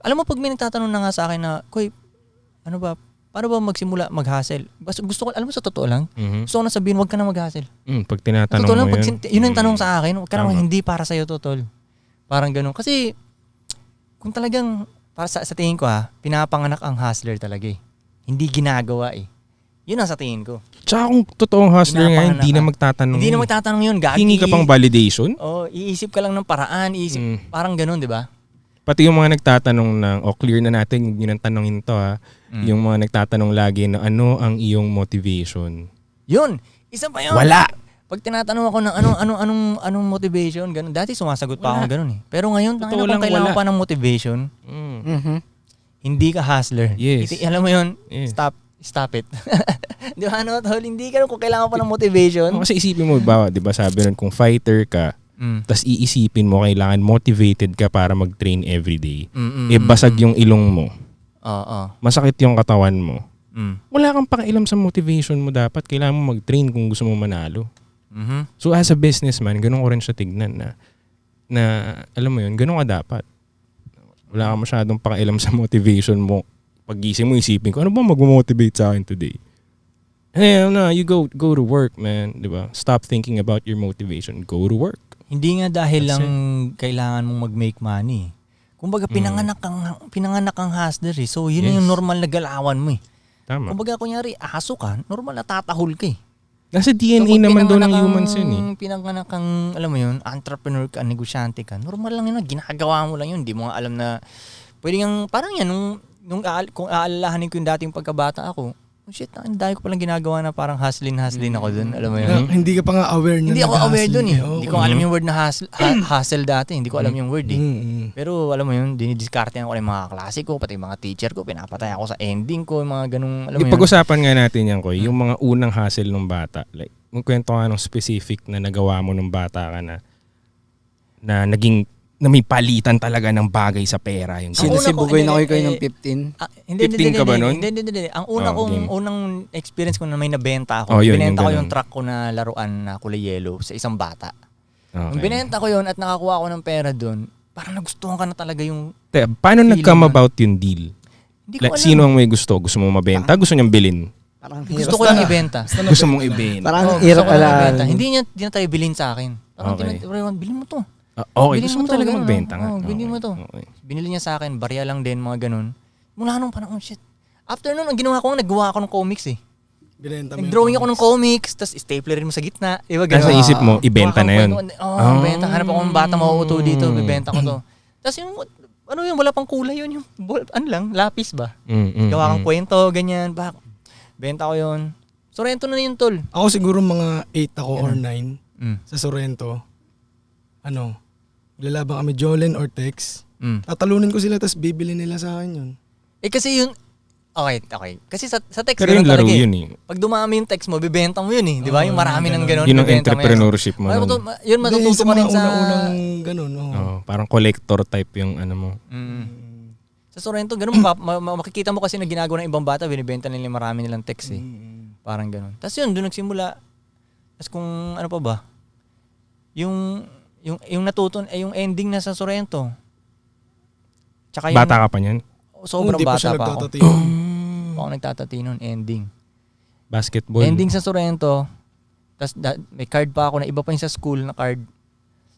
Alam mo, pag may nagtatanong na nga sa akin na, Koy, ano ba, paano ba magsimula mag-hustle? Gusto ko, alam mo sa totoo lang, gusto ko na sabihin, huwag ka na mag-hustle. Pag tinatanong totoo mo lang, yun ang tanong sa akin, huwag ka na, Tama. hindi para sa'yo, totol. Parang ganun. Kasi, kung talagang, para sa tingin ko pinapanganak ang hustler talaga eh. Hindi ginagawa eh. Yun ang sa tingin ko. Tsaka kung totoong hustler nga, hindi na magtatanong. Hindi na magtatanong yun. Hingi ka pang validation? Iisip ka lang ng paraan. Parang ganun, di ba? Pati yung mga nagtatanong ng, clear na natin, yun ang tanongin to Yung mga nagtatanong lagi na ano ang iyong motivation? Yun. Isa pa yun. Wala. Pag tinatanong ako ng anong motivation, ganun. Dati sumasagot pa ako ganun eh. Pero ngayon, kung kailangan pa ng motivation, hindi ka hustler. Yes. Alam mo yun, Yes. Stop it. Di ba tol? Hindi ka kung kailangan pa ng motivation. Kasi isipin mo, di ba sabi nun, kung fighter ka, tas iisipin mo, kailangan motivated ka para mag-train everyday. Basag yung ilong mo. Masakit yung katawan mo. Wala kang pakialam sa motivation mo dapat. Kailangan mo mag-train kung gusto mo manalo. So as a businessman, ganun ko rin siya tignan na alam mo yun, ganun ka dapat. Wala kang masyadong pakialam sa motivation mo. Pag-gising mo, isipin ko, ano ba mag-motivate sa akin today? No, you go to work, man. Diba? Stop thinking about your motivation. Go to work. Hindi nga dahil lang kailangan mong mag-make money. Kumbaga, pinanganak kang hustler eh. So, yun yung normal na galawan mo eh. Tama. Kumbaga, kunyari, aso ka, normal na tatahol ka eh. Nasa DNA naman doon ng humans yun eh. Pinanganak kang, alam mo yun, entrepreneur ka, negosyante ka, normal lang yun, ginagawa mo lang yun. Hindi mo nga alam na, pwede nga, parang yan, kung aalalahanin ko yung dating pagkabata ako, ang dahil ko palang ginagawa na parang hustling ako dun, alam mo yun. Hindi ka pa nga aware na hindi ako aware dun eh. Hindi ko alam yung word na hustle dati, hindi ko alam yung word eh. Pero alam mo yun, dinidiskartehan ko yung mga klase ko, pati yung mga teacher ko, pinapatay ako sa ending ko, yung mga ganung, alam mo yun. Ipag-usapan nga natin yan, Koy, yung mga unang hustle ng bata. Like, magkwento nga nung specific na nagawa mo nung bata ka na naging na may palitan talaga ng bagay sa pera. Yung Sinusibugoy na kayo ng 15? 15 ka ba nun? Hindi. Ang unang experience ko na may nabenta ako, binenta ko yung truck ko na laruan na kulay yellow sa isang bata. Okay. Nung binenta ko yun at nakakuha ko ng pera doon, parang nagustuhan ka na talaga yung paano nag-come about yung deal? Hindi ko alam. Sino ang may gusto? Gusto mong mabenta? Gusto niyang bilhin? Gusto ko lang ibenta. Gusto mong ibenta? Parang hirap pala. Hindi niya tayo bilhin sa akin. Parang bilhin mo to. Okay, gusto mo talaga magbenta nga. Bilhin mo to. Okay. Binili niya sa akin, barya lang din, mga ganun. Mula nung panahon, shit. After nun, ang ginawa ko, naggawa ako ng comics eh. Nag-drawing ako ng comics, tapos staplerin mo sa gitna. Nasa isip mo, ibenta na yun. Benta. Hanap ako ng bata mauuto dito, bibenta ko to. Tapos yung, wala pang kulay yun, yung, lapis ba? Gawa kang kwento, ganyan, benta ko yun. Sorrento na yun, tol. Ako siguro mga 8 ako or 9 sa Sorrento. Lalabang kami Jolen or Tex. Tatalunin ko sila tapos bibili nila sa akin yun. Kasi yun, okay. Kasi sa text, pero yung laro yun eh. Pag dumami yung text mo, bibenta mo yun eh. Di ba? Yung marami ng ganun. Yun ang entrepreneurship mo. Yun matututo ka rin sa... unang ganun. Parang collector type yung ano mo. Sa Sorrento, ganun. Makikita mo kasi na ginagawa ng ibang bata, binibenta nila marami nilang text eh. Parang ganun. Tapos yun, doon nagsimula. Tapos kung ano pa ba, yung yung ending na sa Sorrento. Tsaka yung, bata ka pa niyan? Sobrang bata pa ako. Ako nagtatatino ending. Basketball. Ending sa Sorrento. Tapos may card pa ako na iba pa yung sa school na card.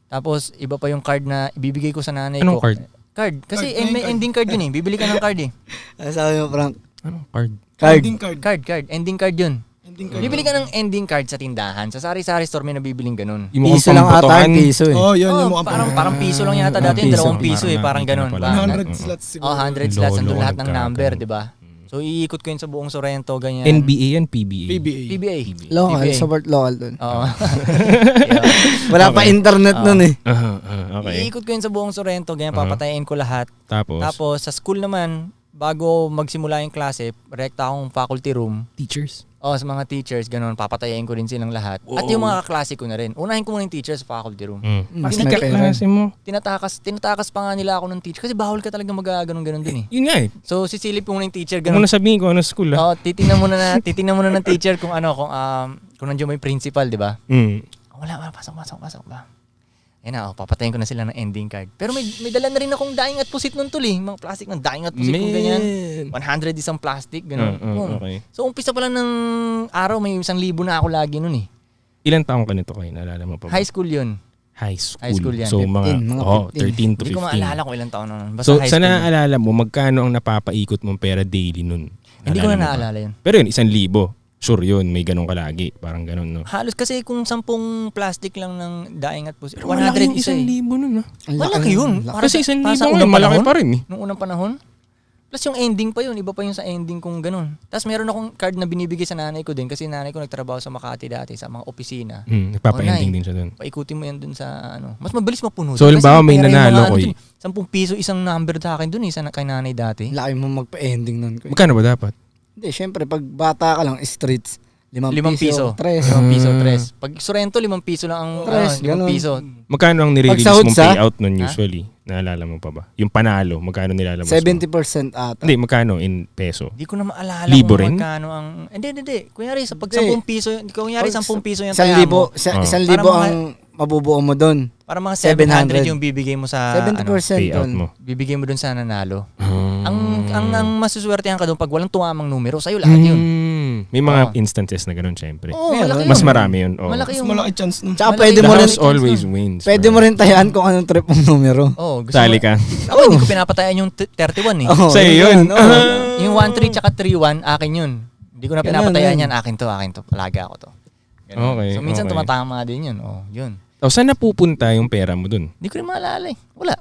Tapos iba pa yung card na ibibigay ko sa nanay ko. Anong card? Card. Kasi may ending card yun eh. Bibili ka ng card eh. Sabi mo, Frank? Anong card? Ending card. Card. Ending card yun. Bibili ka ng ending card sa tindahan. Sa sari-sari store may nabibiling ganun. Piso lang ata yung piso eh. Yun yung mukhang parang piso lang yata dati. 2 piso eh. Parang ganun. 100 slots siguro. 100 slots. Nandun lahat ng number, di ba? So, iikot ko yun sa buong Sorrento, ganyan. NBA yan, PBA? PBA. Local, support local dun. Oo. Wala pa internet nun eh. Okay. Iikot ko yun sa buong Sorrento, ganyan, papatayin ko lahat. Tapos sa school naman, bago magsimula yung klase, rekta akong faculty room. Teachers? Sa mga teachers, ganun, papatayin ko rin silang lahat. Wow. At yung mga kaklase ko na rin. Unahin ko muna yung teachers sa faculty room. Mas kaklase mo. Tinatakas pa nga nila ako ng teacher. Kasi bawal ka talaga mag-ganun din eh. Yun nga eh. So, sisilip ko muna yung teacher. Kung muna sabihin ko ano school ha. Titingnan muna ng teacher kung nandiyan may principal, di ba? Wala, pasok ba? papatayin ko na sila ng ending card. Pero may dala na rin akong daing at pusit nun tol eh. Mga plastic ng daing at pusit kung ganyan. 100 isang plastic, gano'n. Okay. So umpisa pa lang ng araw, may 1,000 na ako lagi nun eh. Ilan taong ka nito kayo? Naalala mo pa ba? High school yun. High school. High school yan. So 15, 13 to 15. Hindi ko maalala kung ilang taon na nun. Basta So high sa school yun. naaalala mo, magkano ang napapaikot mong pera daily nun? Hindi ko na Naalala mo ba? naalala yun. Pero yun, 1,000. Sure yun, may ganun kalagi. Parang ganun, no? Halos kasi kung 10 plastic lang ng daing at pusit, 100 Malaki yung isa eh. 1,000 nun, ah. Malaki yun. Kasi 1,000 para sa ngayon, unang malaki panahon, pa rin eh. Nung unang panahon. Plus yung ending pa yun, iba pa yung sa ending kung ganun. Tapos meron akong card na binibigay sa nanay ko din kasi nanay ko nagtrabaho sa Makati dati sa mga opisina. Nagpapa-ending din siya dun. Paikutin mo yan dun sa ano. Mas mabilis mapuno. So, halimbawa may nanalo ko eh. 10 piso isang number sa akin dun eh, kay nanay dati. Laki mo magpa-ending nun. Magkano ba dapat? Hindi, syempre, pag bata ka lang, streets, 5 piso. 3. 5 piso, 3. Pag Sorrento, 5 piso lang ang 5 Tres, ganun. piso. Magkano ang nire-release Pag sahod mong sa- payout nun usually? Naalala mo pa ba? Yung panalo, magkano nilalabas mo? 70% ata. Hindi, magkano in peso? Hindi ko na maalala Libo kung rin? magkano ang... Hindi. Kunyari, pag Hindi. 10 piso, kunyari 10 piso yung 1,000 taya mo. 1,000 Para ang mabubuo mo doon. Para mga 700 700 yung bibigay mo sa... 70% Payout doon. mo. Bibigay mo dun sa nanalo. Ang masuswertehan ka doon pag walang tumamang numero, sa'yo lahat yun. May mga instances na ganun, syempre. Oo, Meron. malaki yun. Mas marami yun. Oh. Malaki Mas yung... malaki chance nun. Tsaka Malaki pwede The mo rin, house always wins. pwede mo rin tayaan kung anong trip mong numero. Oh, gusto Sali mo- ka. Ako, hindi ko pinapatayan yung 31 eh. Oo, Sa'yo yun. oo. Yung 1-3 tsaka 3-1, akin yun. Hindi ko na Ganun, pinapatayan ganun. yan. Akin to. Palaga ako to. Ganun. Okay, So, minsan okay. tumatama din yun. Oh, yun. O, saan napupunta yung pera mo dun? Hindi ko rin maalala eh. Wala.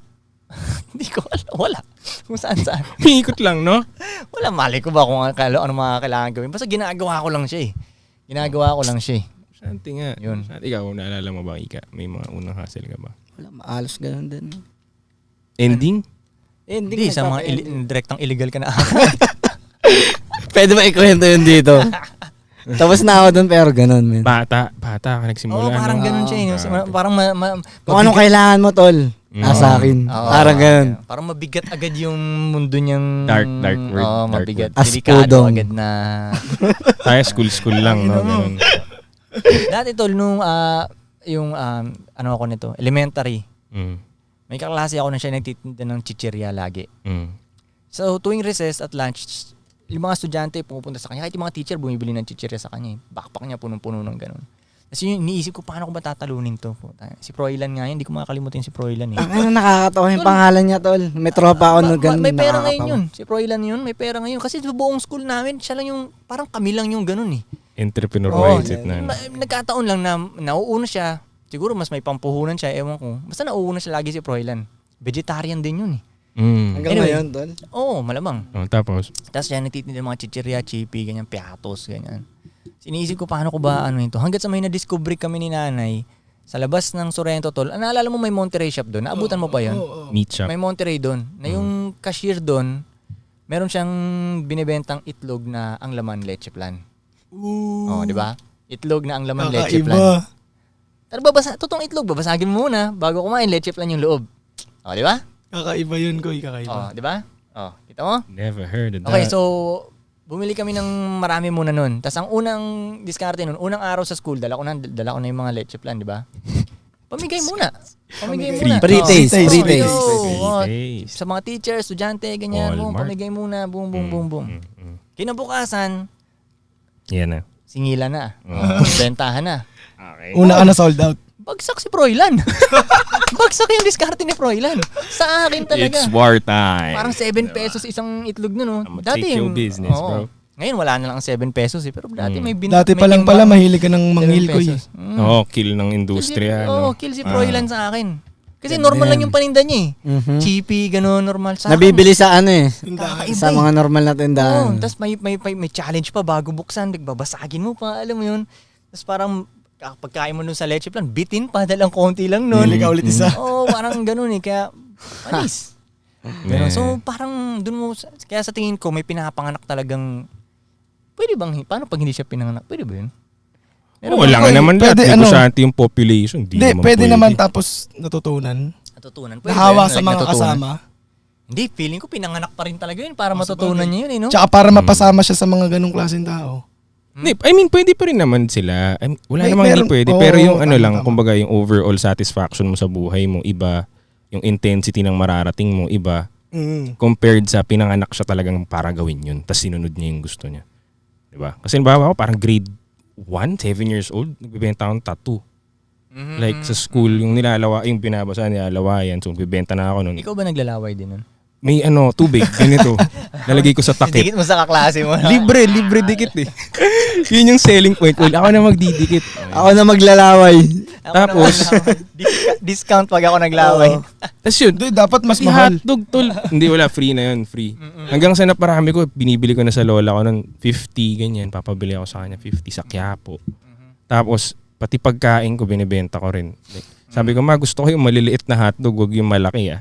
Hindi ko alam. Wala. Kung saan. Umiikot lang, no? Wala. Mali ko ba kung ano mga kailangan gawin. Basta ginagawa ko lang siya eh. Santi nga. Yun. Santi, ikaw, naalala mo ba, Ika? May mga unang hustle ka ba? Wala, maalos ganun din. Ending? Hindi. Sa mga direktang illegal ka na. Pwede ba ikwento yun dito? Tapos na ako doon pero ganun, men. Bata ka nagsimula. Oo, parang no? ganun siya eh. Parang Kung anong kailangan mo, tol. Nasa akin. Oo, Parang ganun. Parang mabigat agad yung mundo niyang... Dark word, Oo, dark mabigat. word. Delikado Aspudong. agad na... Tayo school lang, no? Ganun. Dati tol, nung ano ako nito, elementary, Mm. may kaklase ako na siya nagtitinda ng chichirya lagi. Mm. So tuwing recess at lunch, yung mga estudyante pumupunta sa kanya, kahit yung mga teacher bumibili ng chichirya sa kanya. Backpack niya punong-puno ng ganun. Kasi yung iniisip ko, paano ko ba tatalunin to? Si Froilan nga yun, hindi ko makakalimutan si Froilan eh. Ang nakakatawa yung pangalan niya, tol. May tropa ako na ganun. May pera ngayon nakakatawa. yun. Si Froilan yun, may pera ngayon. Kasi sa buong school namin, siya lang yung, parang kami lang yung ganun eh. Entrepreneur Oo, mindset na. nagkataon lang na nauuna siya. Siguro mas may pampuhunan siya, ewan ko. Basta nauuna siya lagi si Froilan. Vegetarian din yun eh. Hanggang Anyway. ngayon, tol. Oo, malamang. Oh, tapos, Tapos siya nagtitinda ng mga chichirya, chippy, ganyan, piatos, ganyan. Siniisip ko paano ko ba ano ito. Hanggat sa may na-discover kami ni nanay sa labas ng Sorrento tol. Naalala mo may Monterey shop doon? Naabutan mo pa yun? meat shop. May Monterey doon. Na yung cashier doon, meron siyang binibentang itlog na ang laman leche plan. Oh, di ba? Itlog na ang laman leche plan. Kakaiba. Pero totoong itlog, babasagin mo muna bago kumain, leche plan yung loob. Oh, di ba? Kakaiba yun, Koy. Oh, Kakaiba. di ba? Oh, kita mo? Never heard of that. Okay, so bumili kami ng marami muna nun. Tapos ang unang diskarte nun, unang araw sa school, dala ko na yung mga leche plan, di ba? Pamigay muna. Pamigay muna. Pre-taste, Oo, pre-taste. oo. Pre-taste. Sa mga teachers, estudyante, ganyan, boom, Walmart. pamigay muna, boom, boom, boom, boom. Kinabukasan, Yan na. singila na. Bentahan na. Okay. Una ka na sold out. Bagsak si Froilan. Bagsak yung diskarte ni Froilan. Sa akin talaga. It's war time. Parang 7 pesos isang itlog nun, no? I'ma take your business, bro. Ngayon, wala na lang 7 pesos eh. Pero dati may Dati may pa lang timbang, pala, mahilig ka ng 7 manghil, Koy. pesos. Oo, kill ng industriya. Oo, no? kill si Froilan sa akin. Kasi normal lang yung paninda niya eh. Chippy, gano'n, normal. Sa akin, Nabibili sa ano eh. kakaiba Sa eh. mga normal na tindahan. Oo, tapos may challenge pa bago buksan, nagbabasagin mo pa, alam mo yun. Tapos parang pagkain mo nun sa leche plan, bitin pa, dalang konti lang nun. Hili ka ulit isa. Oo, parang gano'n eh, kaya manis. Ganun. Yeah. So parang dun mo, kaya sa tingin ko may pinapanganak talagang, pwede bang, paano pag hindi siya pinanganak? Pwede ba yun? Wala nga naman lahat. Pwede, Negosante yung population. Di Hindi, naman pwede naman tapos natutunan. Natutunan. Nahawa ba yun? sa mga Natutunan? kasama. Hindi, feeling ko pinanganak pa rin talaga yun para matutunan niya yun eh, no? Tsaka para mapasama siya sa mga ganong klaseng tao. I mean, pwede pa rin naman sila. Wala namang hindi pwede. Pero yung lang, kumbaga yung overall satisfaction mo sa buhay mo, iba. Yung intensity ng mararating mo, iba. Compared sa pinanganak siya talagang para gawin yun. Tapos sinunod niya yung gusto niya. Diba? Kasi bawa ako, parang grade 1, 7 years old, nagbibenta akong tattoo. Like sa school, yung binabasa nilalawayan. So, bibenta na ako nun. Ikaw ba naglalaway din nun? May tubig, ganito. Nalagay ko sa takip. Dikit mo sa kaklase mo. Libre dikit eh. Yun yung selling point. Ako na magdidikit. Ako na maglalaway. Tapos, discount pag ako naglaway. Tapos yun, dapat mas mahal. Hotdog, tol. Hindi, wala. Free na yun. Free. Hanggang sa naparami ko, binibili ko na sa lola ko nun 50, ganyan. Papabili ako sa kanya 50 sa Quiapo. Tapos, pati pagkain ko, binibenta ko rin. Like, sabi ko, gusto ko yung maliliit na hotdog, wag yung malaki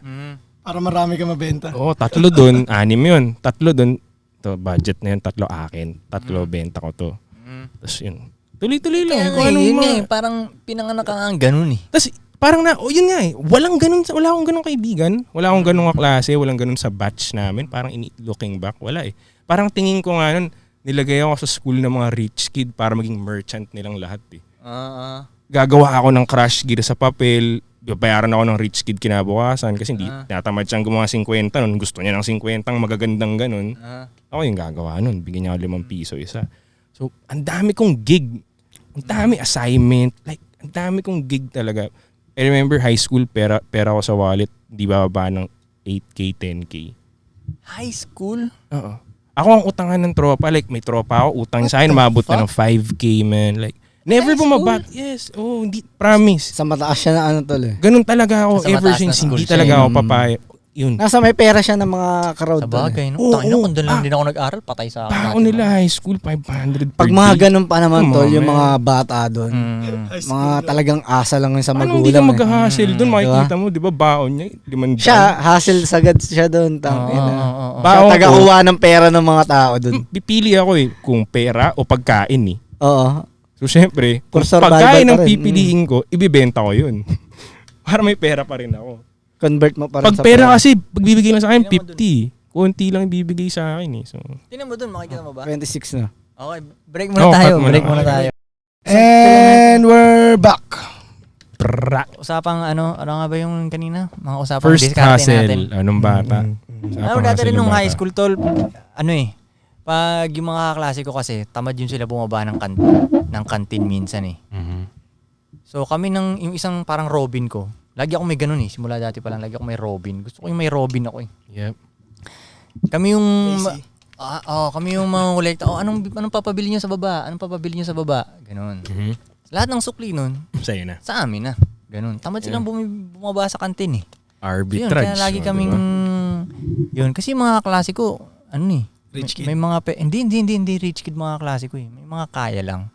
Para marami ka mabenta. Oo, 3 doon, 6 yun. 3 doon, to budget na yun, 3 akin. 3 benta ko to. Tapos yun, tuloy-tuloy lang. Parang pinanganak ka nga ganun eh. Tapos parang yun nga eh, wala akong ganun kaibigan. Wala akong ganun klase, walang ganun sa batch namin. Parang looking back, wala eh. Parang tingin ko nga nun, nilagay ako sa school ng mga rich kid para maging merchant nilang lahat eh. Gagawa ako ng crash gear sa papel, bayaran ako ng rich kid kinabukasan kasi hindi tinatamad siyang gumawa 50 nun. Gusto niya ng 50 magagandang ganun. Ako yung gagawa nun. Bigyan niya ako 5 piso isa. So, ang dami kong gig. Ang dami assignment. Like, ang dami kong gig talaga. I remember high school, pera ko sa wallet, di bababa ng 8K, 10K. High school? Oo. Ako ang utangan ng tropa. Like, may tropa ako, utang sa akin, mabot na ng 5K, man. Like, never bumabat. Yes. Oh, hindi. Promise. Sa mataas siya na tol eh. Ganun talaga ako. Ever since, hindi talaga ako papaya. Yun. Nasa may pera siya ng mga crowd. Sa bagay, no? Tangina, kung doon lang din ako nag-aral, patay sa akin. Pao nila high school, 500 per Pag mga ganun pa naman tol, yung mga bata doon. Mga talagang asa lang yun sa magulang. Hindi ka mag-hustle doon? Makikita mo, di ba, baon niya? Siya, hustle sagad siya doon. Baon taga-uwa ng pera ng mga tao doon. Pipili ako eh, kung pera o pagkain eh. Oo. So, syempre, kung pagkain ang pipiliin ko, ibibenta ko yun. Para may pera pa rin ako. Convert mo pa rin sa pera. Kasi, pagbibigay lang sa akin, 50. Konti lang ibibigay sa akin eh. So, tingnan mo dun, makikita mo ba? 26 na. Okay, break muna tayo. Break muna tayo. And we're back. Usapang ano nga ba yung kanina? Mga usapang first diskarte natin. hustle, anong bata. Dati rin nung high school tol, pag yung mga klase ko kasi, tamad yun sila bumaba ng kantin minsan eh. So kami yung isang parang Robin ko, lagi ako may ganun eh. Simula dati pa lang, lagi ako may Robin. Gusto ko yung may Robin ako eh. Yep. Kami yung kami yung mga kolekta. Anong papabili niyo sa baba? Anong papabili niyo sa baba? Ganun. Lahat ng sukli nun, sa'yo na. sa amin na. Ganun. Tamad silang bumaba sa kantin eh. Arbitrage. Yun, kaya lagi kaming yun kasi mga klase ko, Rich kid. may mga hindi rich kid mga klase ko eh. May mga kaya lang.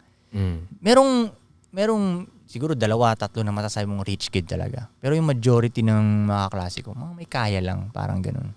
Merong siguro 2, 3 na matasabi mong rich kid talaga. Pero yung majority ng mga klase ko, mga may kaya lang, parang ganun.